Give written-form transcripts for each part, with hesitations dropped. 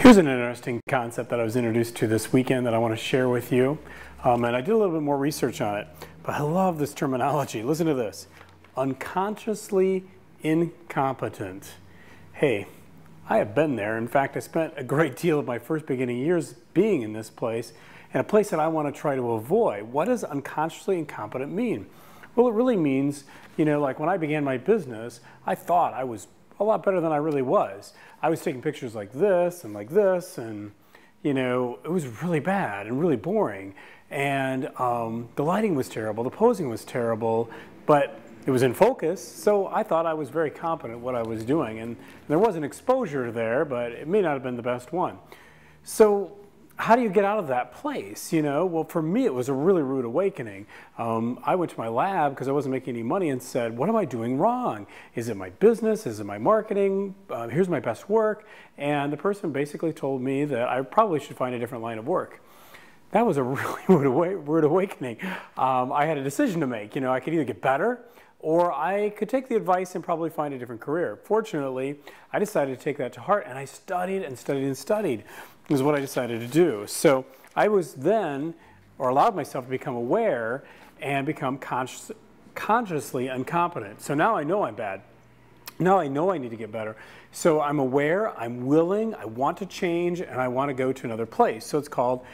Here's an interesting concept that I was introduced to this weekend that I want to share with you. And I did a little bit more research on it, but I love this terminology. Listen to this. Unconsciously incompetent. Hey, I have been there. In fact, I spent a great deal of my first beginning years being in this place, and a place that I want to try to avoid. What does unconsciously incompetent mean? Well, it really means, like when I began my business, I thought I was a lot better than I really was. I was taking pictures like this, and it was really bad and really boring. And the lighting was terrible, the posing was terrible, but it was in focus, so I thought I was very competent at what I was doing. And there was an exposure there, but it may not have been the best one. So how do you get out of that place? Well, for me, it was a really rude awakening. I went to my lab because I wasn't making any money and said, what am I doing wrong? Is it my business? Is it my marketing? Here's my best work. And the person basically told me that I probably should find a different line of work. That was a really rude awakening. I had a decision to make. I could either get better or I could take the advice and probably find a different career. Fortunately, I decided to take that to heart, and I studied and studied and studied. Is what I decided to do. So I was then, or allowed myself to become aware and become consciously incompetent. So now I know I'm bad. Now I know I need to get better. So I'm aware, I'm willing, I want to change, and I want to go to another place. So it's called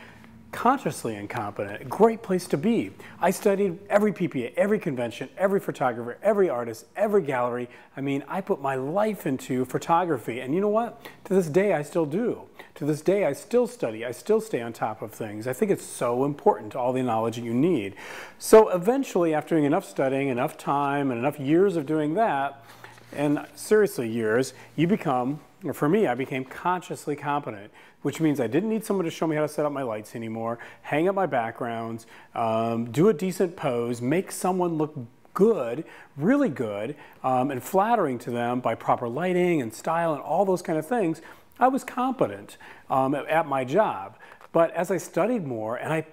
consciously incompetent. A great place to be. I studied every PPA, every convention, every photographer, every artist, every gallery. I put my life into photography, and you know what? To this day, I still do. To this day, I still study. I still stay on top of things. I think it's so important, all the knowledge that you need. So eventually, after doing enough studying, enough time, and enough years of doing that, and seriously years, you become, or for me, I became consciously competent, which means I didn't need someone to show me how to set up my lights anymore, hang up my backgrounds, do a decent pose, make someone look good, really good, and flattering to them by proper lighting and style and all those kind of things. I was competent at my job. But as I studied more and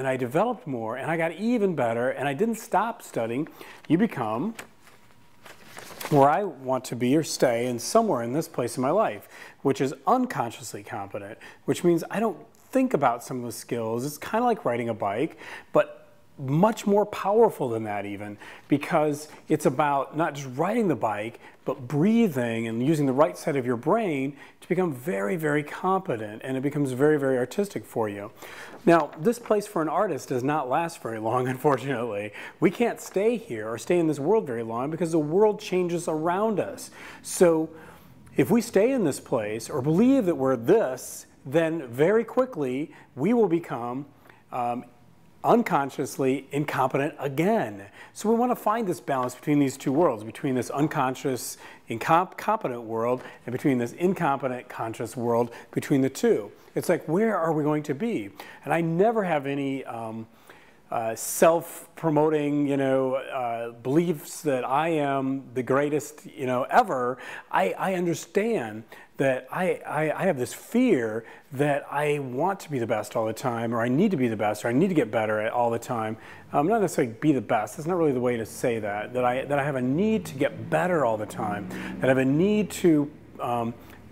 I developed more and I got even better and I didn't stop studying, you become where I want to be or stay, and somewhere in this place in my life, which is unconsciously competent, which means I don't think about some of the skills. It's kind of like riding a bike, but much more powerful than that even, because it's about not just riding the bike, but breathing and using the right side of your brain to become very, very competent, and it becomes very, very artistic for you. Now, this place for an artist does not last very long, unfortunately. We can't stay here or stay in this world very long because the world changes around us. So if we stay in this place or believe that we're this, then very quickly we will become unconsciously incompetent again. So we want to find this balance between these two worlds, between this unconscious, incompetent world and between this incompetent, conscious world, between the two. It's like, where are we going to be? And I never have any self-promoting, beliefs that I am the greatest, ever. I understand that I have this fear that I want to be the best all the time, or I need to be the best, or I need to get better at all the time. Not necessarily be the best. That's not really the way to say that. That I have a need to get better all the time. That I have a need to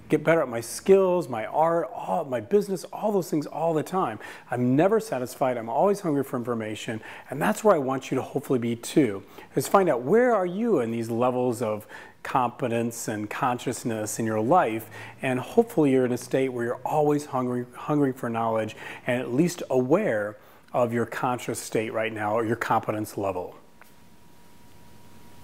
get better at my skills, my art, my business, all those things all the time. I'm never satisfied. I'm always hungry for information, and that's where I want you to hopefully be too. Is find out, where are you in these levels of competence and consciousness in your life, and hopefully you're in a state where you're always hungry for knowledge and at least aware of your conscious state right now, or your competence level.